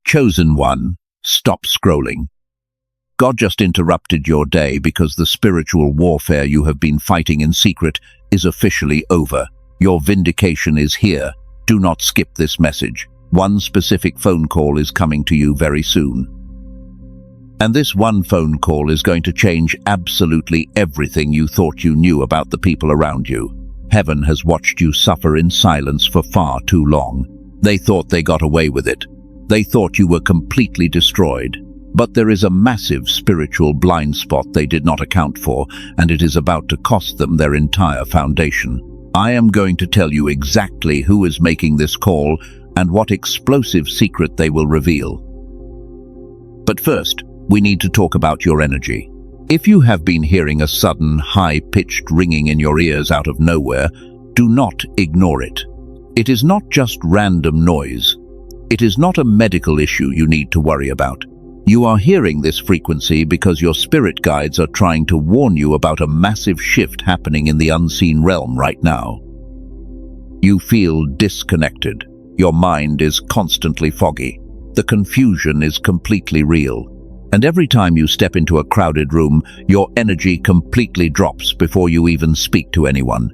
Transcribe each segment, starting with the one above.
Chosen one, stop scrolling. God just interrupted your day because the spiritual warfare you have been fighting in secret is officially over. Your vindication is here. Do not skip this message. One specific phone call is coming to you very soon. And this one phone call is going to change absolutely everything you thought you knew about the people around you. Heaven has watched you suffer in silence for far too long. They thought they got away with it. They thought you were completely destroyed. But there is a massive spiritual blind spot they did not account for, and it is about to cost them their entire foundation. I am going to tell you exactly who is making this call and what explosive secret they will reveal. But first, we need to talk about your energy. If you have been hearing a sudden, high-pitched ringing in your ears out of nowhere, do not ignore it. It is not just random noise. It is not a medical issue you need to worry about. You are hearing this frequency because your spirit guides are trying to warn you about a massive shift happening in the unseen realm right now. You feel disconnected. Your mind is constantly foggy. The confusion is completely real. And every time you step into a crowded room, your energy completely drops before you even speak to anyone.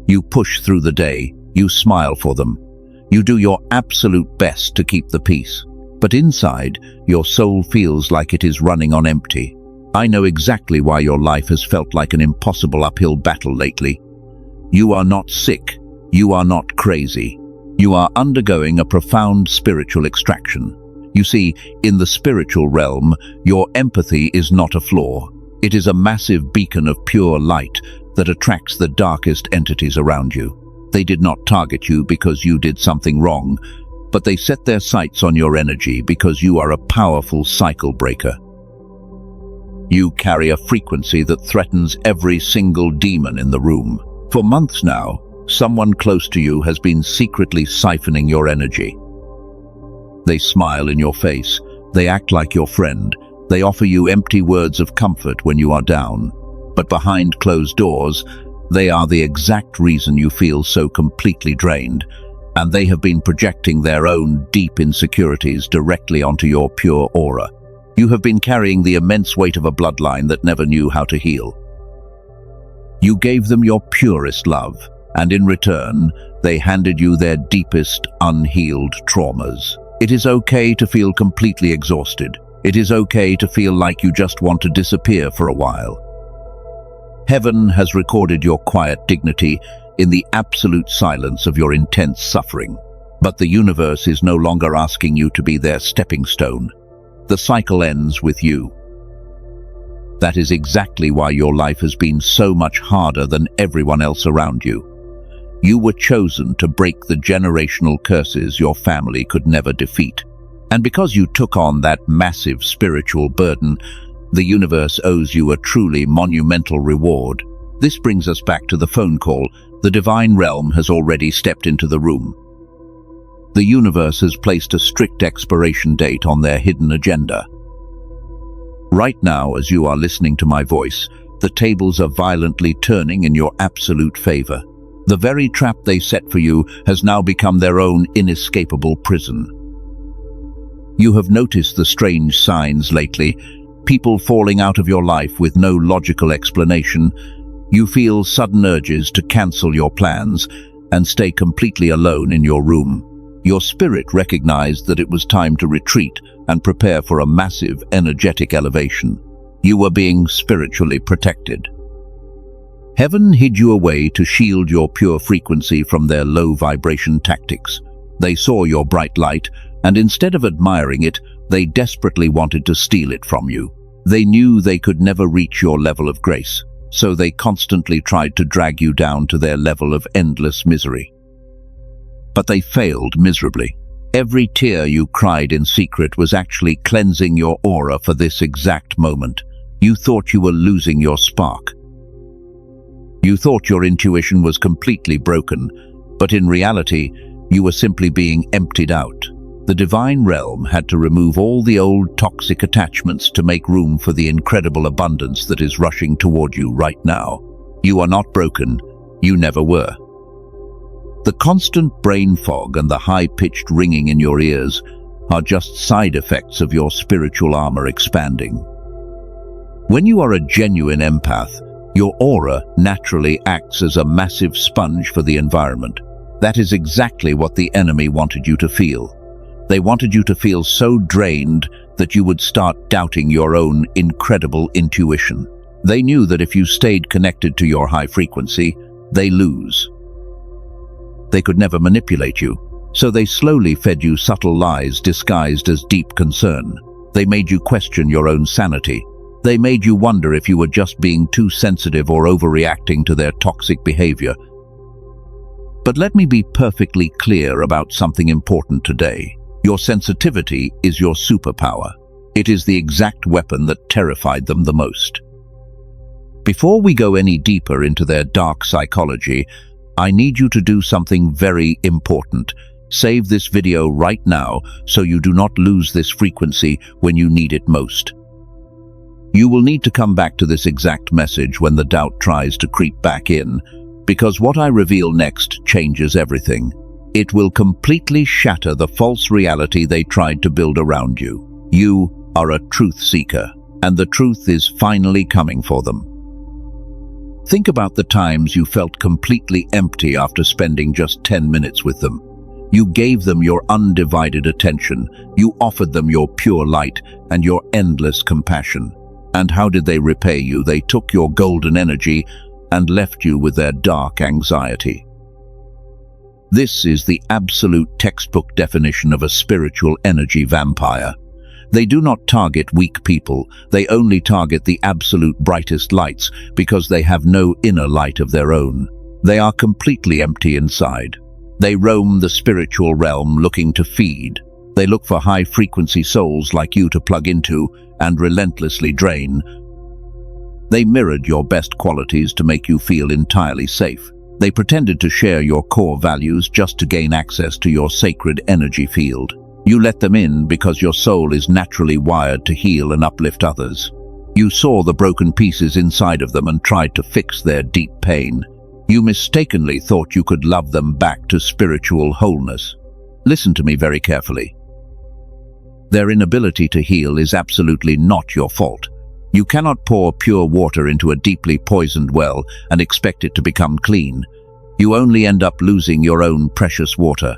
You push through the day. You smile for them. You do your absolute best to keep the peace. But inside, your soul feels like it is running on empty. I know exactly why your life has felt like an impossible uphill battle lately. You are not sick. You are not crazy. You are undergoing a profound spiritual extraction. You see, in the spiritual realm, your empathy is not a flaw. It is a massive beacon of pure light that attracts the darkest entities around you. They did not target you because you did something wrong, but they set their sights on your energy because you are a powerful cycle breaker. You carry a frequency that threatens every single demon in the room. For months now, someone close to you has been secretly siphoning your energy. They smile in your face. They act like your friend. They offer you empty words of comfort when you are down. But behind closed doors, they are the exact reason you feel so completely drained, and they have been projecting their own deep insecurities directly onto your pure aura. You have been carrying the immense weight of a bloodline that never knew how to heal. You gave them your purest love, and in return, they handed you their deepest, unhealed traumas. It is okay to feel completely exhausted. It is okay to feel like you just want to disappear for a while. Heaven has recorded your quiet dignity in the absolute silence of your intense suffering. But the universe is no longer asking you to be their stepping stone. The cycle ends with you. That is exactly why your life has been so much harder than everyone else around you. You were chosen to break the generational curses your family could never defeat. And because you took on that massive spiritual burden, the universe owes you a truly monumental reward. This brings us back to the phone call. The divine realm has already stepped into the room. The universe has placed a strict expiration date on their hidden agenda. Right now, as you are listening to my voice, the tables are violently turning in your absolute favor. The very trap they set for you has now become their own inescapable prison. You have noticed the strange signs lately, people falling out of your life with no logical explanation. You feel sudden urges to cancel your plans and stay completely alone in your room. Your spirit recognized that it was time to retreat and prepare for a massive energetic elevation. You were being spiritually protected. Heaven hid you away to shield your pure frequency from their low vibration tactics. They saw your bright light, and instead of admiring it, they desperately wanted to steal it from you. They knew they could never reach your level of grace, so they constantly tried to drag you down to their level of endless misery. But they failed miserably. Every tear you cried in secret was actually cleansing your aura for this exact moment. You thought you were losing your spark. You thought your intuition was completely broken, but in reality, you were simply being emptied out. The divine realm had to remove all the old toxic attachments to make room for the incredible abundance that is rushing toward you right now. You are not broken. You never were. The constant brain fog and the high-pitched ringing in your ears are just side effects of your spiritual armor expanding. When you are a genuine empath, your aura naturally acts as a massive sponge for the environment. That is exactly what the enemy wanted you to feel. They wanted you to feel so drained that you would start doubting your own incredible intuition. They knew that if you stayed connected to your high frequency, they lose. They could never manipulate you, so they slowly fed you subtle lies disguised as deep concern. They made you question your own sanity. They made you wonder if you were just being too sensitive or overreacting to their toxic behavior. But let me be perfectly clear about something important today. Your sensitivity is your superpower. It is the exact weapon that terrified them the most. Before we go any deeper into their dark psychology, I need you to do something very important. Save this video right now so you do not lose this frequency when you need it most. You will need to come back to this exact message when the doubt tries to creep back in, because what I reveal next changes everything. It will completely shatter the false reality they tried to build around you. You are a truth seeker, and the truth is finally coming for them. Think about the times you felt completely empty after spending just 10 minutes with them. You gave them your undivided attention, you offered them your pure light and your endless compassion. And how did they repay you? They took your golden energy and left you with their dark anxiety. This is the absolute textbook definition of a spiritual energy vampire. They do not target weak people, they only target the absolute brightest lights because they have no inner light of their own. They are completely empty inside. They roam the spiritual realm looking to feed. They look for high-frequency souls like you to plug into and relentlessly drain. They mirrored your best qualities to make you feel entirely safe. They pretended to share your core values just to gain access to your sacred energy field. You let them in because your soul is naturally wired to heal and uplift others. You saw the broken pieces inside of them and tried to fix their deep pain. You mistakenly thought you could love them back to spiritual wholeness. Listen to me very carefully. Their inability to heal is absolutely not your fault. You cannot pour pure water into a deeply poisoned well and expect it to become clean. You only end up losing your own precious water.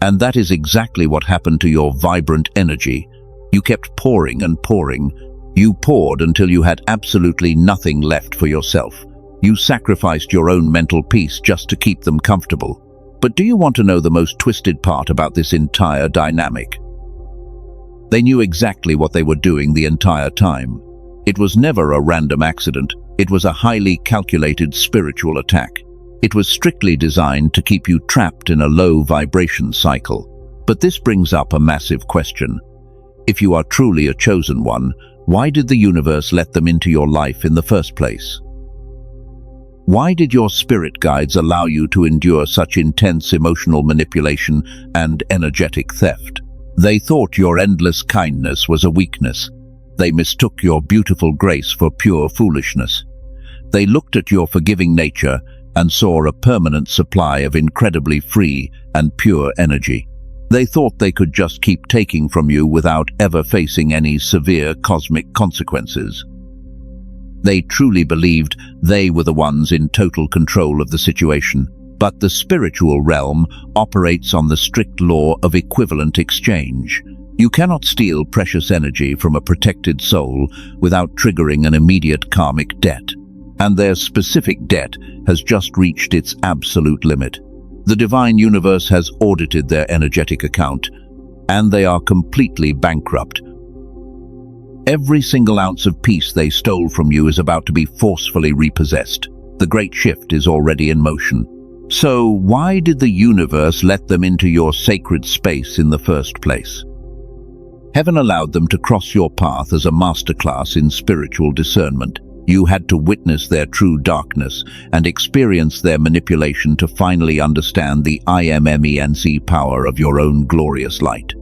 And that is exactly what happened to your vibrant energy. You kept pouring and pouring. You poured until you had absolutely nothing left for yourself. You sacrificed your own mental peace just to keep them comfortable. But do you want to know the most twisted part about this entire dynamic? They knew exactly what they were doing the entire time. It was never a random accident. It was a highly calculated spiritual attack. It was strictly designed to keep you trapped in a low vibration cycle. But this brings up a massive question. If you are truly a chosen one, why did the universe let them into your life in the first place? Why did your spirit guides allow you to endure such intense emotional manipulation and energetic theft? They thought your endless kindness was a weakness. They mistook your beautiful grace for pure foolishness. They looked at your forgiving nature and saw a permanent supply of incredibly free and pure energy. They thought they could just keep taking from you without ever facing any severe cosmic consequences. They truly believed they were the ones in total control of the situation. But the spiritual realm operates on the strict law of equivalent exchange. You cannot steal precious energy from a protected soul without triggering an immediate karmic debt. And their specific debt has just reached its absolute limit. The divine universe has audited their energetic account, and they are completely bankrupt. Every single ounce of peace they stole from you is about to be forcefully repossessed. The great shift is already in motion. So why did the universe let them into your sacred space in the first place? Heaven allowed them to cross your path as a masterclass in spiritual discernment. You had to witness their true darkness and experience their manipulation to finally understand the immense power of your own glorious light.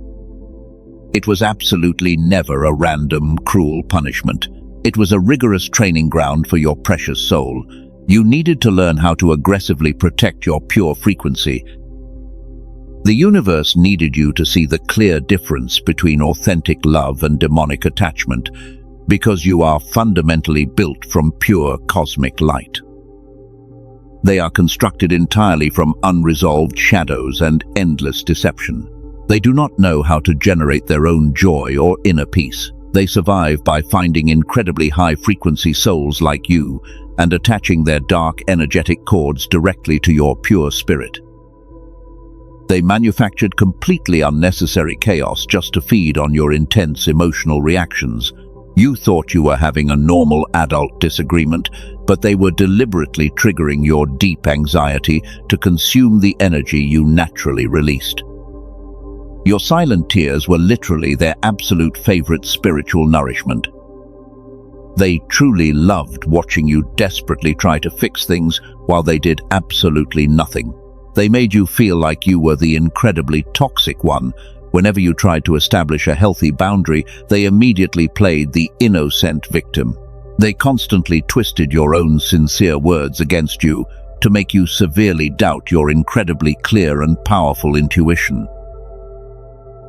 It was absolutely never a random, cruel punishment. It was a rigorous training ground for your precious soul. You needed to learn how to aggressively protect your pure frequency. The universe needed you to see the clear difference between authentic love and demonic attachment, because you are fundamentally built from pure cosmic light. They are constructed entirely from unresolved shadows and endless deception. They do not know how to generate their own joy or inner peace. They survive by finding incredibly high-frequency souls like you and attaching their dark, energetic cords directly to your pure spirit. They manufactured completely unnecessary chaos just to feed on your intense emotional reactions. You thought you were having a normal adult disagreement, but they were deliberately triggering your deep anxiety to consume the energy you naturally released. Your silent tears were literally their absolute favorite spiritual nourishment. They truly loved watching you desperately try to fix things while they did absolutely nothing. They made you feel like you were the incredibly toxic one. Whenever you tried to establish a healthy boundary, they immediately played the innocent victim. They constantly twisted your own sincere words against you to make you severely doubt your incredibly clear and powerful intuition.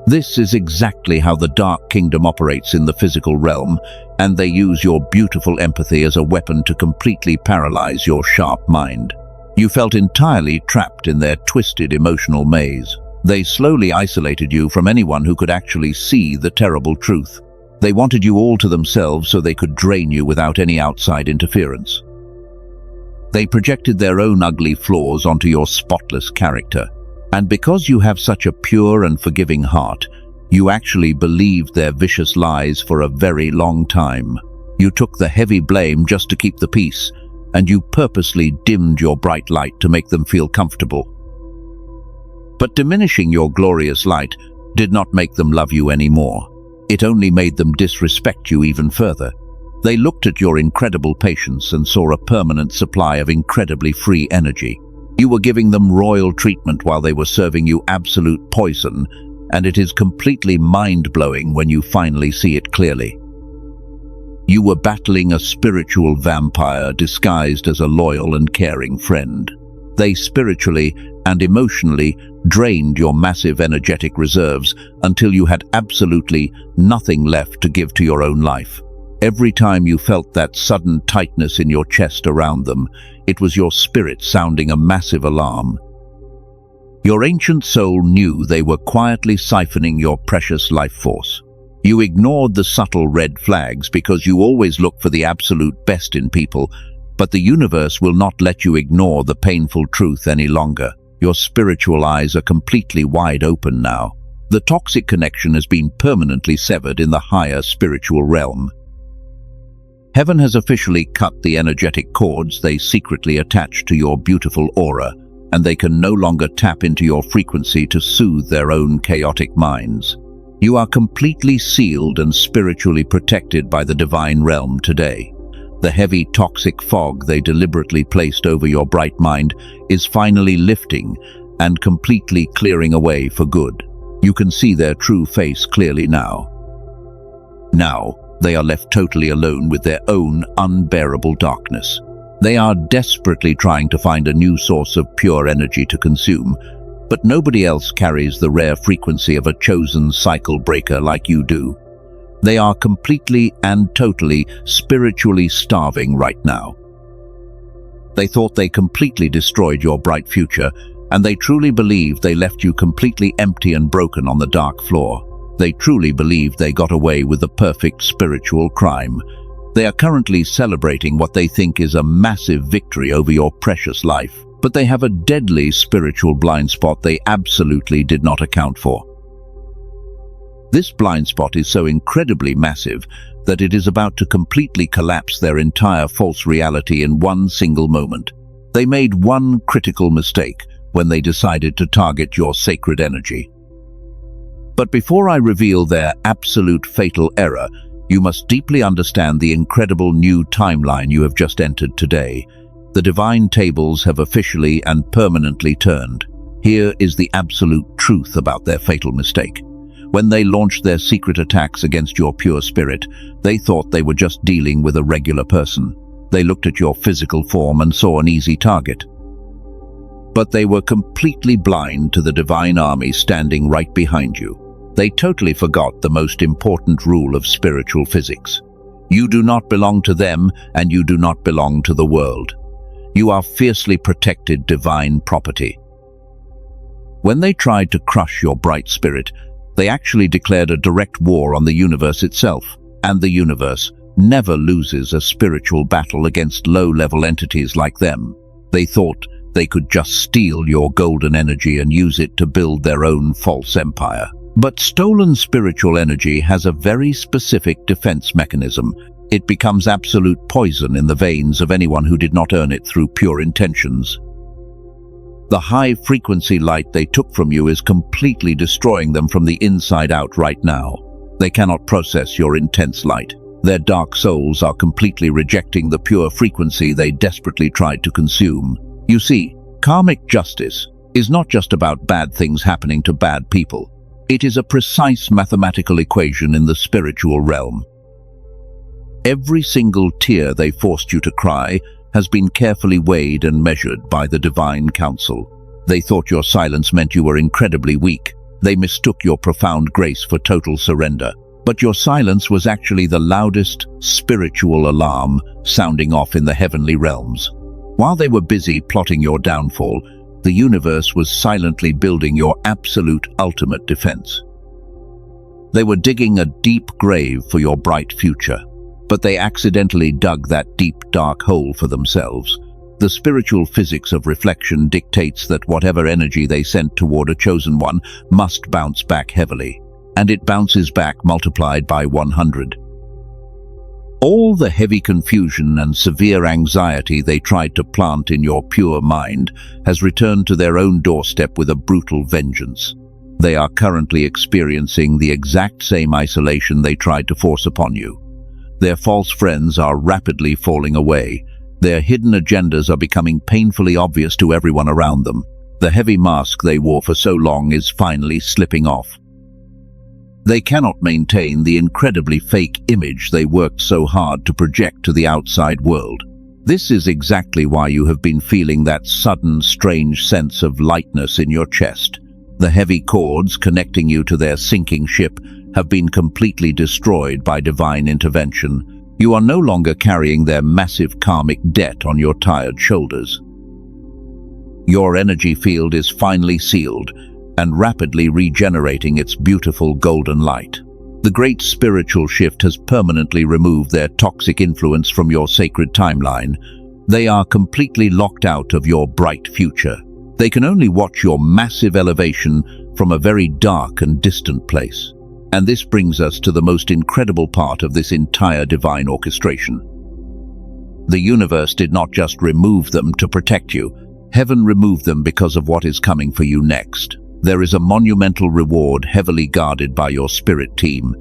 This is exactly how the Dark Kingdom operates in the physical realm, and they use your beautiful empathy as a weapon to completely paralyze your sharp mind. You felt entirely trapped in their twisted emotional maze. They slowly isolated you from anyone who could actually see the terrible truth. They wanted you all to themselves so they could drain you without any outside interference. They projected their own ugly flaws onto your spotless character. And because you have such a pure and forgiving heart, you actually believed their vicious lies for a very long time. You took the heavy blame just to keep the peace, and you purposely dimmed your bright light to make them feel comfortable. But diminishing your glorious light did not make them love you anymore. It only made them disrespect you even further. They looked at your incredible patience and saw a permanent supply of incredibly free energy. You were giving them royal treatment while they were serving you absolute poison, and it is completely mind-blowing when you finally see it clearly. You were battling a spiritual vampire disguised as a loyal and caring friend. They spiritually and emotionally drained your massive energetic reserves until you had absolutely nothing left to give to your own life. Every time you felt that sudden tightness in your chest around them, it was your spirit sounding a massive alarm. Your ancient soul knew they were quietly siphoning your precious life force. You ignored the subtle red flags because you always look for the absolute best in people, but the universe will not let you ignore the painful truth any longer. Your spiritual eyes are completely wide open now. The toxic connection has been permanently severed in the higher spiritual realm. Heaven has officially cut the energetic cords they secretly attach to your beautiful aura, and they can no longer tap into your frequency to soothe their own chaotic minds. You are completely sealed and spiritually protected by the divine realm today. The heavy toxic fog they deliberately placed over your bright mind is finally lifting and completely clearing away for good. You can see their true face clearly now. Now, they are left totally alone with their own unbearable darkness. They are desperately trying to find a new source of pure energy to consume, but nobody else carries the rare frequency of a chosen cycle breaker like you do. They are completely and totally spiritually starving right now. They thought they completely destroyed your bright future, and they truly believed they left you completely empty and broken on the dark floor. They truly believed they got away with the perfect spiritual crime. They are currently celebrating what they think is a massive victory over your precious life, but they have a deadly spiritual blind spot they absolutely did not account for. This blind spot is so incredibly massive that it is about to completely collapse their entire false reality in one single moment. They made one critical mistake when they decided to target your sacred energy. But before I reveal their absolute fatal error, you must deeply understand the incredible new timeline you have just entered today. The divine tables have officially and permanently turned. Here is the absolute truth about their fatal mistake. When they launched their secret attacks against your pure spirit, they thought they were just dealing with a regular person. They looked at your physical form and saw an easy target. but they were completely blind to the divine army standing right behind you. They totally forgot the most important rule of spiritual physics. You do not belong to them, and you do not belong to the world. You are fiercely protected divine property. When they tried to crush your bright spirit, they actually declared a direct war on the universe itself, and the universe never loses a spiritual battle against low-level entities like them. They thought they could just steal your golden energy and use it to build their own false empire. But stolen spiritual energy has a very specific defense mechanism. It becomes absolute poison in the veins of anyone who did not earn it through pure intentions. The high-frequency light they took from you is completely destroying them from the inside out right now. They cannot process your intense light. Their dark souls are completely rejecting the pure frequency they desperately tried to consume. You see, karmic justice is not just about bad things happening to bad people. It is a precise mathematical equation in the spiritual realm. Every single tear they forced you to cry has been carefully weighed and measured by the divine council. They thought your silence meant you were incredibly weak. They mistook your profound grace for total surrender. But your silence was actually the loudest spiritual alarm sounding off in the heavenly realms. While they were busy plotting your downfall, the universe was silently building your absolute ultimate defense. They were digging a deep grave for your bright future, but they accidentally dug that deep, dark hole for themselves. The spiritual physics of reflection dictates that whatever energy they sent toward a chosen one must bounce back heavily, and it bounces back multiplied by 100. All the heavy confusion and severe anxiety they tried to plant in your pure mind has returned to their own doorstep with a brutal vengeance. They are currently experiencing the exact same isolation they tried to force upon you. Their false friends are rapidly falling away. Their hidden agendas are becoming painfully obvious to everyone around them. The heavy mask they wore for so long is finally slipping off. They cannot maintain the incredibly fake image they worked so hard to project to the outside world. This is exactly why you have been feeling that sudden, strange sense of lightness in your chest. The heavy cords connecting you to their sinking ship have been completely destroyed by divine intervention. You are no longer carrying their massive karmic debt on your tired shoulders. Your energy field is finally sealed and rapidly regenerating its beautiful golden light. The great spiritual shift has permanently removed their toxic influence from your sacred timeline. They are completely locked out of your bright future. They can only watch your massive elevation from a very dark and distant place. And this brings us to the most incredible part of this entire divine orchestration. The universe did not just remove them to protect you. Heaven removed them because of what is coming for you next. There is a monumental reward heavily guarded by your spirit team,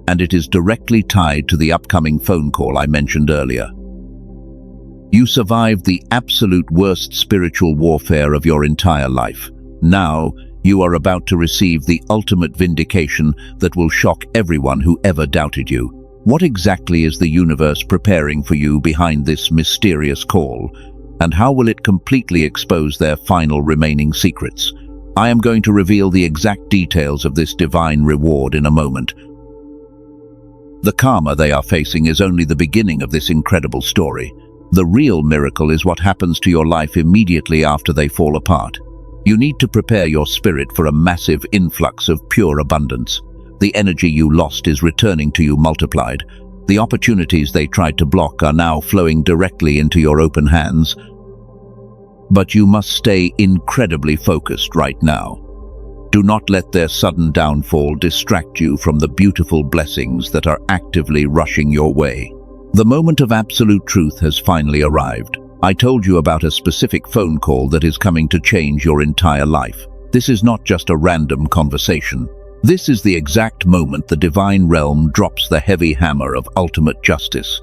and it is directly tied to the upcoming phone call I mentioned earlier. You survived the absolute worst spiritual warfare of your entire life. Now, you are about to receive the ultimate vindication that will shock everyone who ever doubted you. What exactly is the universe preparing for you behind this mysterious call, and how will it completely expose their final remaining secrets? I am going to reveal the exact details of this divine reward in a moment. The karma they are facing is only the beginning of this incredible story. The real miracle is what happens to your life immediately after they fall apart. You need to prepare your spirit for a massive influx of pure abundance. The energy you lost is returning to you multiplied. The opportunities they tried to block are now flowing directly into your open hands. But you must stay incredibly focused right now. Do not let their sudden downfall distract you from the beautiful blessings that are actively rushing your way. The moment of absolute truth has finally arrived. I told you about a specific phone call that is coming to change your entire life. This is not just a random conversation. This is the exact moment the divine realm drops the heavy hammer of ultimate justice.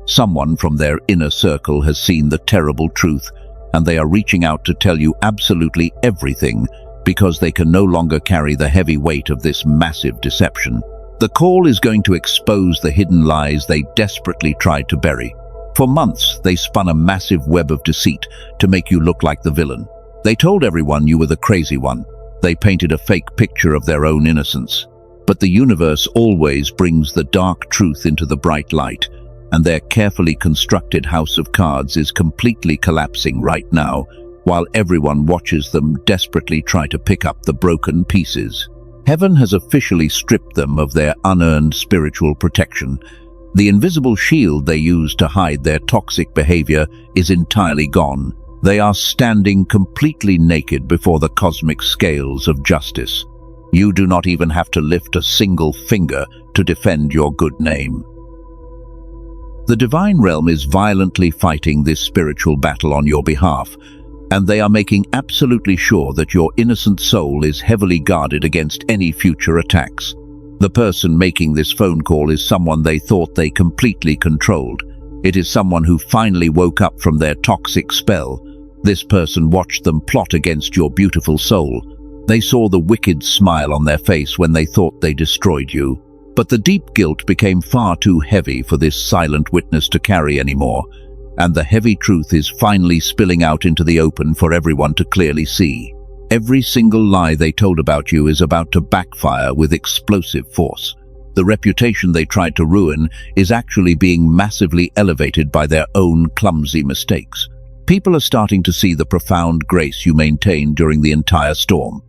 Someone from their inner circle has seen the terrible truth, and they are reaching out to tell you absolutely everything because they can no longer carry the heavy weight of this massive deception. The call is going to expose the hidden lies they desperately tried to bury. For months, they spun a massive web of deceit to make you look like the villain. They told everyone you were the crazy one. They painted a fake picture of their own innocence. But the universe always brings the dark truth into the bright light, and their carefully constructed house of cards is completely collapsing right now, while everyone watches them desperately try to pick up the broken pieces. Heaven has officially stripped them of their unearned spiritual protection. The invisible shield they use to hide their toxic behavior is entirely gone. They are standing completely naked before the cosmic scales of justice. You do not even have to lift a single finger to defend your good name. The divine realm is violently fighting this spiritual battle on your behalf, and they are making absolutely sure that your innocent soul is heavily guarded against any future attacks. The person making this phone call is someone they thought they completely controlled. It is someone who finally woke up from their toxic spell. This person watched them plot against your beautiful soul. They saw the wicked smile on their face when they thought they destroyed you. But the deep guilt became far too heavy for this silent witness to carry anymore, and the heavy truth is finally spilling out into the open for everyone to clearly see. Every single lie they told about you is about to backfire with explosive force. The reputation they tried to ruin is actually being massively elevated by their own clumsy mistakes. People are starting to see the profound grace you maintained during the entire storm.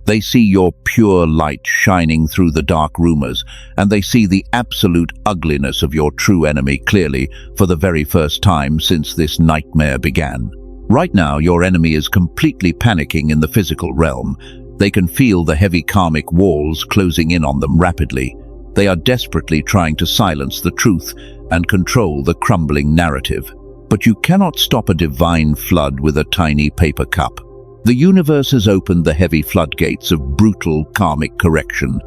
They see your pure light shining through the dark rumors, and they see the absolute ugliness of your true enemy clearly for the very first time since this nightmare began. Right now, your enemy is completely panicking in the physical realm. They can feel the heavy karmic walls closing in on them rapidly. They are desperately trying to silence the truth and control the crumbling narrative. But you cannot stop a divine flood with a tiny paper cup. The universe has opened the heavy floodgates of brutal karmic correction,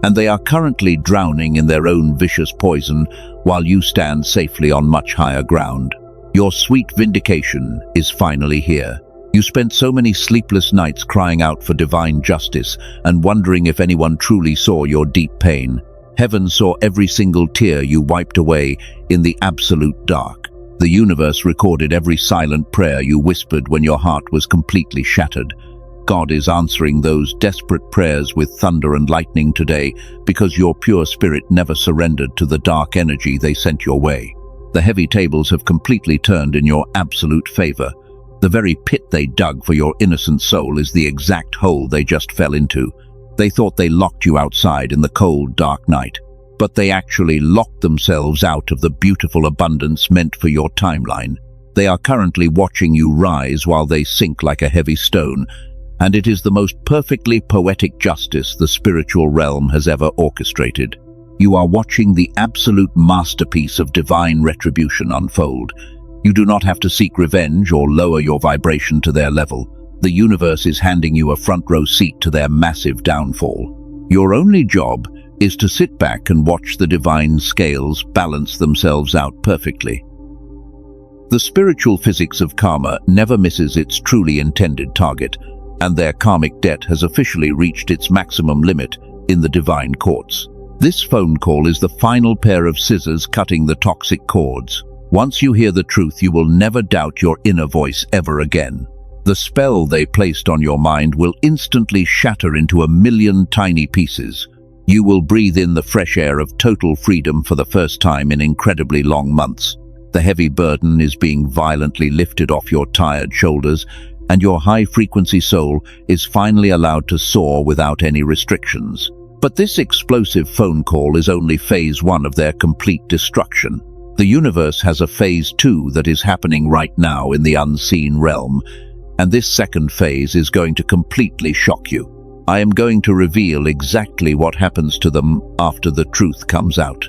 and they are currently drowning in their own vicious poison while you stand safely on much higher ground. Your sweet vindication is finally here. You spent so many sleepless nights crying out for divine justice and wondering if anyone truly saw your deep pain. Heaven saw every single tear you wiped away in the absolute dark. The universe recorded every silent prayer you whispered when your heart was completely shattered. God is answering those desperate prayers with thunder and lightning today because your pure spirit never surrendered to the dark energy they sent your way. The heavy tables have completely turned in your absolute favor. The very pit they dug for your innocent soul is the exact hole they just fell into. They thought they locked you outside in the cold, dark night, but they actually locked themselves out of the beautiful abundance meant for your timeline. They are currently watching you rise while they sink like a heavy stone, and it is the most perfectly poetic justice the spiritual realm has ever orchestrated. You are watching the absolute masterpiece of divine retribution unfold. You do not have to seek revenge or lower your vibration to their level. The universe is handing you a front row seat to their massive downfall. Your only job is to sit back and watch the divine scales balance themselves out perfectly. The spiritual physics of karma never misses its truly intended target, and their karmic debt has officially reached its maximum limit in the divine courts. This phone call is the final pair of scissors cutting the toxic cords. Once you hear the truth, you will never doubt your inner voice ever again. The spell they placed on your mind will instantly shatter into a million tiny pieces. You will breathe in the fresh air of total freedom for the first time in incredibly long months. The heavy burden is being violently lifted off your tired shoulders, and your high-frequency soul is finally allowed to soar without any restrictions. But this explosive phone call is only phase 1 of their complete destruction. The universe has a phase 2 that is happening right now in the unseen realm, and this second phase is going to completely shock you. I am going to reveal exactly what happens to them after the truth comes out.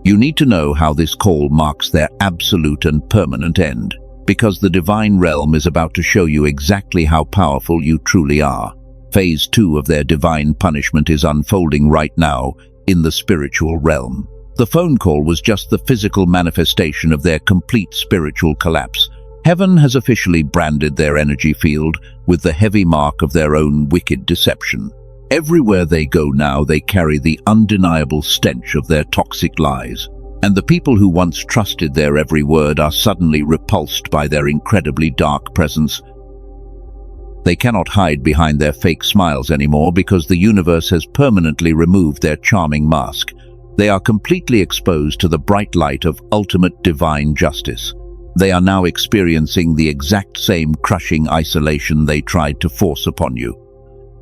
You need to know how this call marks their absolute and permanent end, because the divine realm is about to show you exactly how powerful you truly are. Phase 2 of their divine punishment is unfolding right now in the spiritual realm. The phone call was just the physical manifestation of their complete spiritual collapse. Heaven has officially branded their energy field with the heavy mark of their own wicked deception. Everywhere they go now, they carry the undeniable stench of their toxic lies. And the people who once trusted their every word are suddenly repulsed by their incredibly dark presence. They cannot hide behind their fake smiles anymore because the universe has permanently removed their charming mask. They are completely exposed to the bright light of ultimate divine justice. They are now experiencing the exact same crushing isolation they tried to force upon you.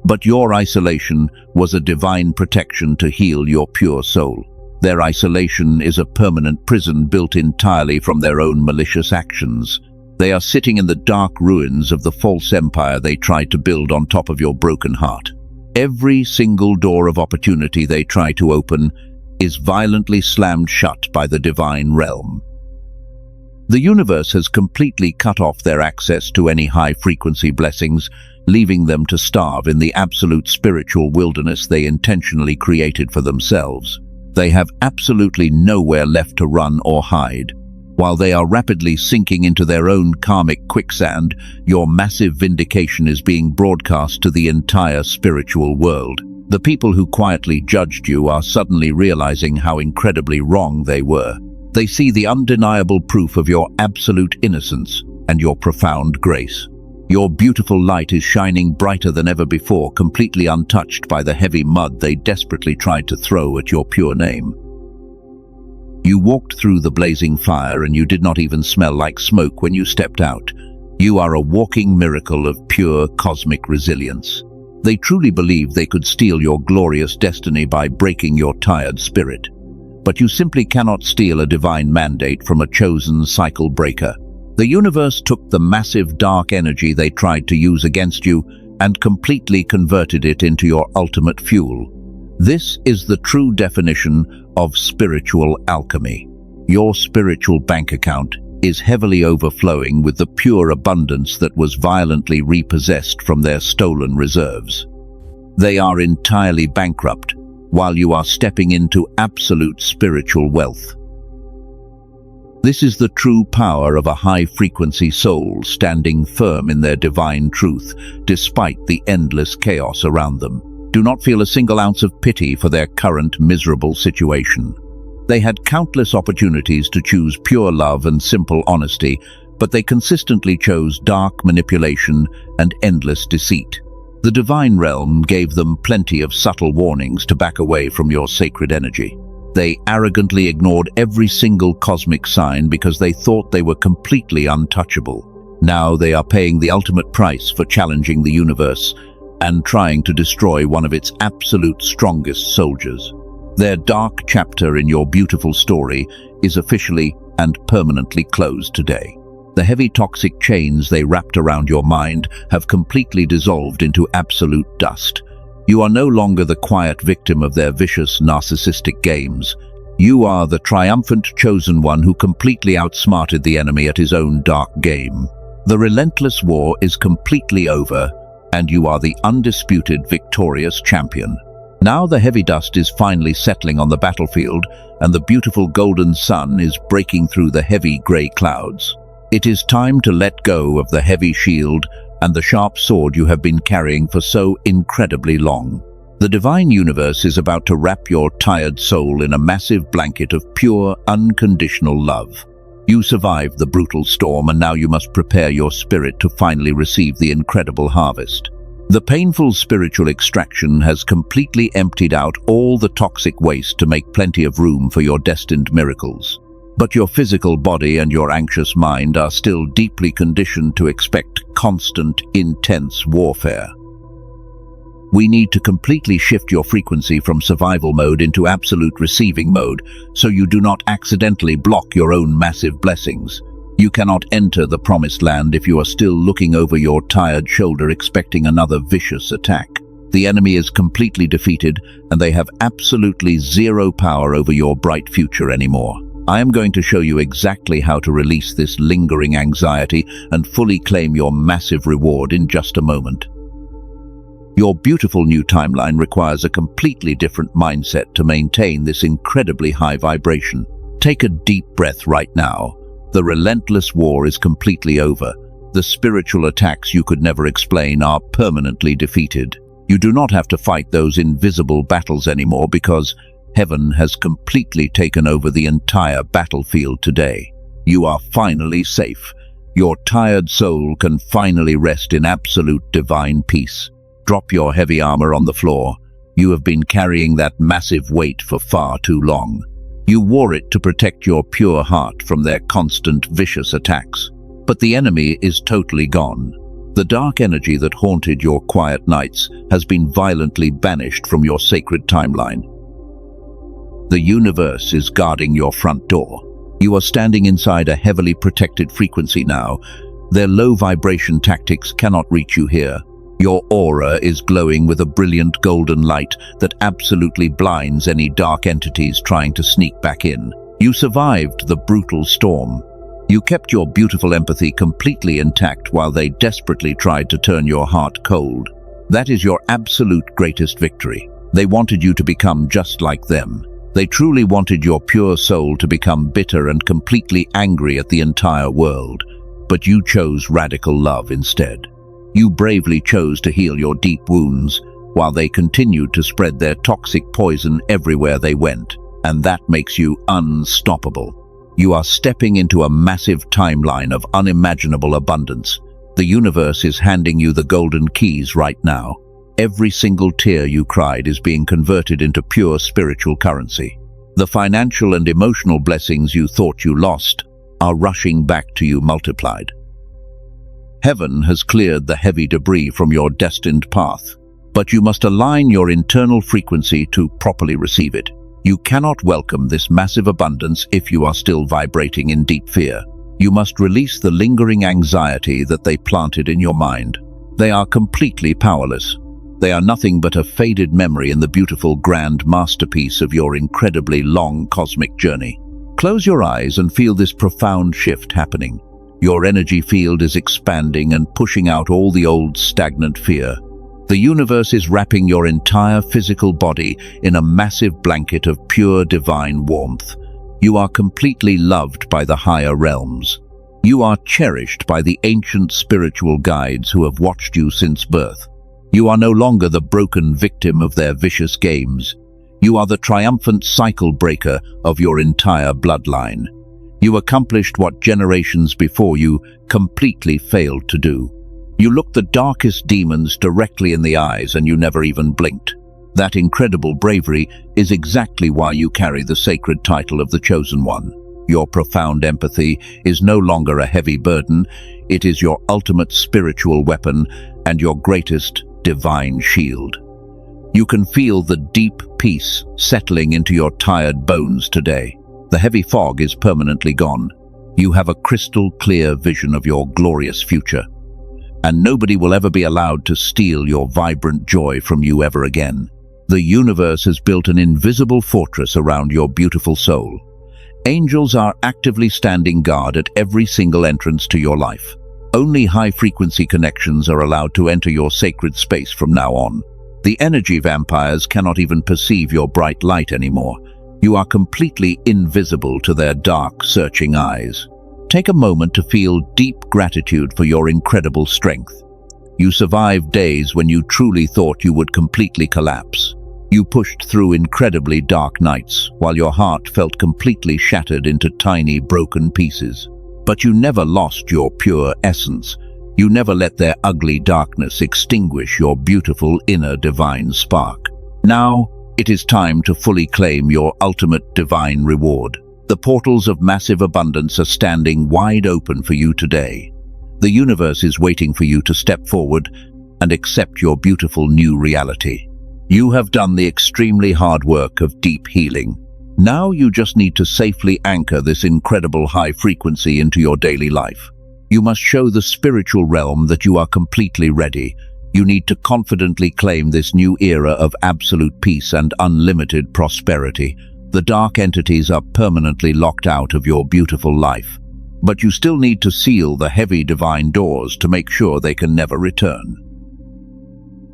But your isolation was a divine protection to heal your pure soul. Their isolation is a permanent prison built entirely from their own malicious actions. They are sitting in the dark ruins of the false empire they tried to build on top of your broken heart. Every single door of opportunity they try to open is violently slammed shut by the divine realm. The universe has completely cut off their access to any high-frequency blessings, leaving them to starve in the absolute spiritual wilderness they intentionally created for themselves. They have absolutely nowhere left to run or hide. While they are rapidly sinking into their own karmic quicksand, your massive vindication is being broadcast to the entire spiritual world. The people who quietly judged you are suddenly realizing how incredibly wrong they were. They see the undeniable proof of your absolute innocence and your profound grace. Your beautiful light is shining brighter than ever before, completely untouched by the heavy mud they desperately tried to throw at your pure name. You walked through the blazing fire and you did not even smell like smoke when you stepped out. You are a walking miracle of pure cosmic resilience. They truly believed they could steal your glorious destiny by breaking your tired spirit. But you simply cannot steal a divine mandate from a chosen cycle breaker. The universe took the massive dark energy they tried to use against you and completely converted it into your ultimate fuel. This is the true definition of spiritual alchemy. Your spiritual bank account is heavily overflowing with the pure abundance that was violently repossessed from their stolen reserves. They are entirely bankrupt, while you are stepping into absolute spiritual wealth. This is the true power of a high-frequency soul standing firm in their divine truth, despite the endless chaos around them. Do not feel a single ounce of pity for their current miserable situation. They had countless opportunities to choose pure love and simple honesty, but they consistently chose dark manipulation and endless deceit. The divine realm gave them plenty of subtle warnings to back away from your sacred energy. They arrogantly ignored every single cosmic sign because they thought they were completely untouchable. Now they are paying the ultimate price for challenging the universe and trying to destroy one of its absolute strongest soldiers. Their dark chapter in your beautiful story is officially and permanently closed today. The heavy toxic chains they wrapped around your mind have completely dissolved into absolute dust. You are no longer the quiet victim of their vicious, narcissistic games. You are the triumphant chosen one who completely outsmarted the enemy at his own dark game. The relentless war is completely over, and you are the undisputed victorious champion. Now the heavy dust is finally settling on the battlefield, and the beautiful golden sun is breaking through the heavy grey clouds. It is time to let go of the heavy shield and the sharp sword you have been carrying for so incredibly long. The divine universe is about to wrap your tired soul in a massive blanket of pure, unconditional love. You survived the brutal storm, and now you must prepare your spirit to finally receive the incredible harvest. The painful spiritual extraction has completely emptied out all the toxic waste to make plenty of room for your destined miracles. But your physical body and your anxious mind are still deeply conditioned to expect constant, intense warfare. We need to completely shift your frequency from survival mode into absolute receiving mode, so you do not accidentally block your own massive blessings. You cannot enter the promised land if you are still looking over your tired shoulder expecting another vicious attack. The enemy is completely defeated, and they have absolutely zero power over your bright future anymore. I am going to show you exactly how to release this lingering anxiety and fully claim your massive reward in just a moment. Your beautiful new timeline requires a completely different mindset to maintain this incredibly high vibration. Take a deep breath right now. The relentless war is completely over. The spiritual attacks you could never explain are permanently defeated. You do not have to fight those invisible battles anymore because Heaven has completely taken over the entire battlefield today. You are finally safe. Your tired soul can finally rest in absolute divine peace. Drop your heavy armor on the floor. You have been carrying that massive weight for far too long. You wore it to protect your pure heart from their constant vicious attacks. But the enemy is totally gone. The dark energy that haunted your quiet nights has been violently banished from your sacred timeline. The universe is guarding your front door. You are standing inside a heavily protected frequency now. Their low vibration tactics cannot reach you here. Your aura is glowing with a brilliant golden light that absolutely blinds any dark entities trying to sneak back in. You survived the brutal storm. You kept your beautiful empathy completely intact while they desperately tried to turn your heart cold. That is your absolute greatest victory. They wanted you to become just like them. They truly wanted your pure soul to become bitter and completely angry at the entire world. But you chose radical love instead. You bravely chose to heal your deep wounds, while they continued to spread their toxic poison everywhere they went. And that makes you unstoppable. You are stepping into a massive timeline of unimaginable abundance. The universe is handing you the golden keys right now. Every single tear you cried is being converted into pure spiritual currency. The financial and emotional blessings you thought you lost are rushing back to you multiplied. Heaven has cleared the heavy debris from your destined path, but you must align your internal frequency to properly receive it. You cannot welcome this massive abundance if you are still vibrating in deep fear. You must release the lingering anxiety that they planted in your mind. They are completely powerless. They are nothing but a faded memory in the beautiful grand masterpiece of your incredibly long cosmic journey. Close your eyes and feel this profound shift happening. Your energy field is expanding and pushing out all the old stagnant fear. The universe is wrapping your entire physical body in a massive blanket of pure divine warmth. You are completely loved by the higher realms. You are cherished by the ancient spiritual guides who have watched you since birth. You are no longer the broken victim of their vicious games. You are the triumphant cycle breaker of your entire bloodline. You accomplished what generations before you completely failed to do. You looked the darkest demons directly in the eyes and you never even blinked. That incredible bravery is exactly why you carry the sacred title of the Chosen One. Your profound empathy is no longer a heavy burden. It is your ultimate spiritual weapon and your greatest divine shield. You can feel the deep peace settling into your tired bones today. The heavy fog is permanently gone. You have a crystal clear vision of your glorious future. And nobody will ever be allowed to steal your vibrant joy from you ever again. The universe has built an invisible fortress around your beautiful soul. Angels are actively standing guard at every single entrance to your life. Only high-frequency connections are allowed to enter your sacred space from now on. The energy vampires cannot even perceive your bright light anymore. You are completely invisible to their dark, searching eyes. Take a moment to feel deep gratitude for your incredible strength. You survived days when you truly thought you would completely collapse. You pushed through incredibly dark nights while your heart felt completely shattered into tiny, broken pieces. But you never lost your pure essence. You never let their ugly darkness extinguish your beautiful inner divine spark. Now, it is time to fully claim your ultimate divine reward. The portals of massive abundance are standing wide open for you today. The universe is waiting for you to step forward and accept your beautiful new reality. You have done the extremely hard work of deep healing. Now you just need to safely anchor this incredible high frequency into your daily life. You must show the spiritual realm that you are completely ready. You need to confidently claim this new era of absolute peace and unlimited prosperity. The dark entities are permanently locked out of your beautiful life. But you still need to seal the heavy divine doors to make sure they can never return.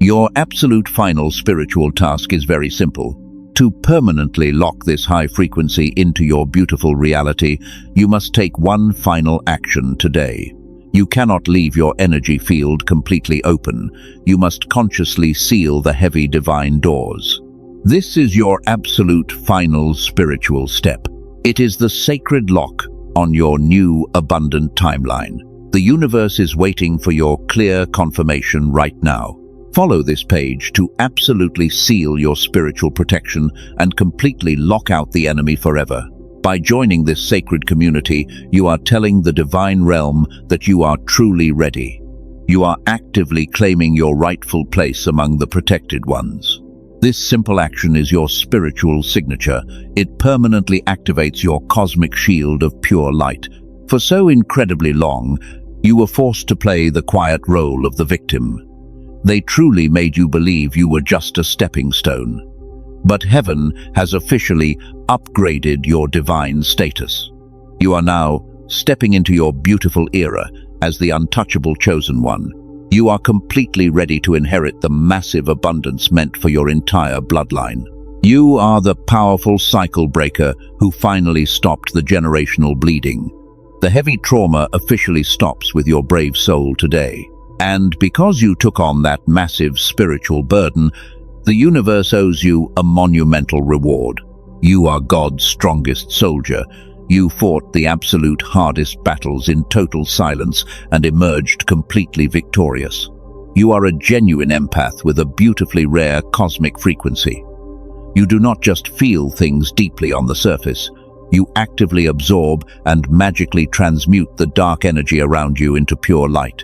Your absolute final spiritual task is very simple. To permanently lock this high frequency into your beautiful reality, you must take one final action today. You cannot leave your energy field completely open. You must consciously seal the heavy divine doors. This is your absolute final spiritual step. It is the sacred lock on your new abundant timeline. The universe is waiting for your clear confirmation right now. Follow this page to absolutely seal your spiritual protection and completely lock out the enemy forever. By joining this sacred community, you are telling the divine realm that you are truly ready. You are actively claiming your rightful place among the protected ones. This simple action is your spiritual signature. It permanently activates your cosmic shield of pure light. For so incredibly long, you were forced to play the quiet role of the victim. They truly made you believe you were just a stepping stone. But heaven has officially upgraded your divine status. You are now stepping into your beautiful era as the untouchable chosen one. You are completely ready to inherit the massive abundance meant for your entire bloodline. You are the powerful cycle breaker who finally stopped the generational bleeding. The heavy trauma officially stops with your brave soul today. And because you took on that massive spiritual burden, the universe owes you a monumental reward. You are God's strongest soldier. You fought the absolute hardest battles in total silence and emerged completely victorious. You are a genuine empath with a beautifully rare cosmic frequency. You do not just feel things deeply on the surface. You actively absorb and magically transmute the dark energy around you into pure light.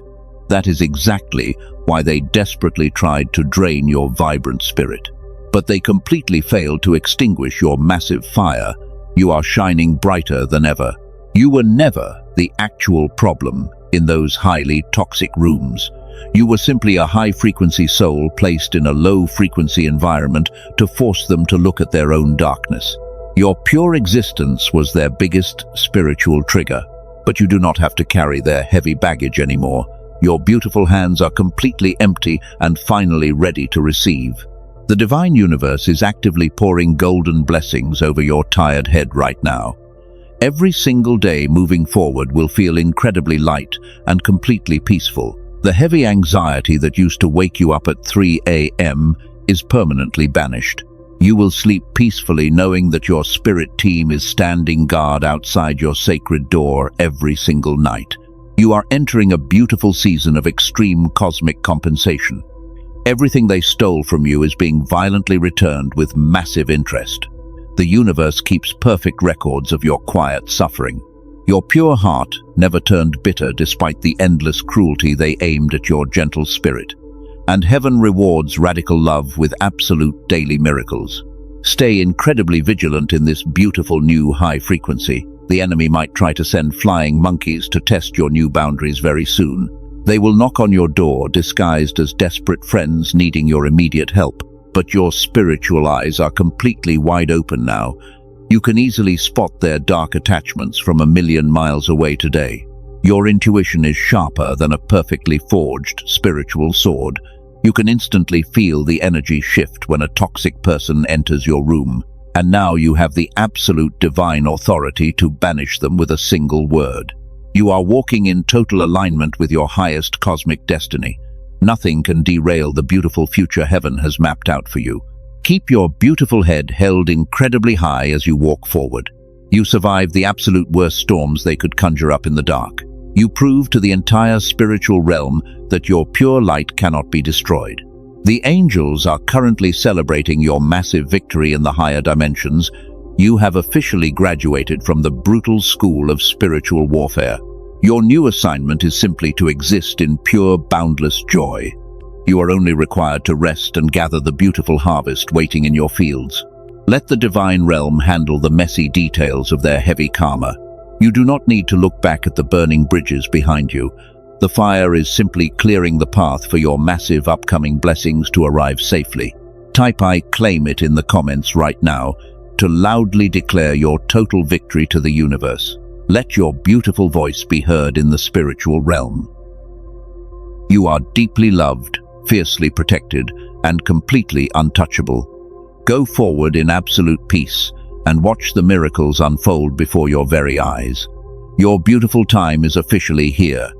That is exactly why they desperately tried to drain your vibrant spirit. But they completely failed to extinguish your massive fire. You are shining brighter than ever. You were never the actual problem in those highly toxic rooms. You were simply a high-frequency soul placed in a low-frequency environment to force them to look at their own darkness. Your pure existence was their biggest spiritual trigger, but you do not have to carry their heavy baggage anymore. Your beautiful hands are completely empty and finally ready to receive. The divine universe is actively pouring golden blessings over your tired head right now. Every single day moving forward will feel incredibly light and completely peaceful. The heavy anxiety that used to wake you up at 3 a.m. is permanently banished. You will sleep peacefully knowing that your spirit team is standing guard outside your sacred door every single night. You are entering a beautiful season of extreme cosmic compensation. Everything they stole from you is being violently returned with massive interest. The universe keeps perfect records of your quiet suffering. Your pure heart never turned bitter despite the endless cruelty they aimed at your gentle spirit. And heaven rewards radical love with absolute daily miracles. Stay incredibly vigilant in this beautiful new high frequency. The enemy might try to send flying monkeys to test your new boundaries very soon. They will knock on your door disguised as desperate friends needing your immediate help. But your spiritual eyes are completely wide open now. You can easily spot their dark attachments from a million miles away today. Your intuition is sharper than a perfectly forged spiritual sword. You can instantly feel the energy shift when a toxic person enters your room. And now you have the absolute divine authority to banish them with a single word. You are walking in total alignment with your highest cosmic destiny. Nothing can derail the beautiful future heaven has mapped out for you. Keep your beautiful head held incredibly high as you walk forward. You survived the absolute worst storms they could conjure up in the dark. You prove to the entire spiritual realm that your pure light cannot be destroyed. The angels are currently celebrating your massive victory in the higher dimensions. You have officially graduated from the brutal school of spiritual warfare. Your new assignment is simply to exist in pure, boundless joy. You are only required to rest and gather the beautiful harvest waiting in your fields. Let the divine realm handle the messy details of their heavy karma. You do not need to look back at the burning bridges behind you. The fire is simply clearing the path for your massive upcoming blessings to arrive safely. Type "I claim it" in the comments right now to loudly declare your total victory to the universe. Let your beautiful voice be heard in the spiritual realm. You are deeply loved, fiercely protected, and completely untouchable. Go forward in absolute peace and watch the miracles unfold before your very eyes. Your beautiful time is officially here.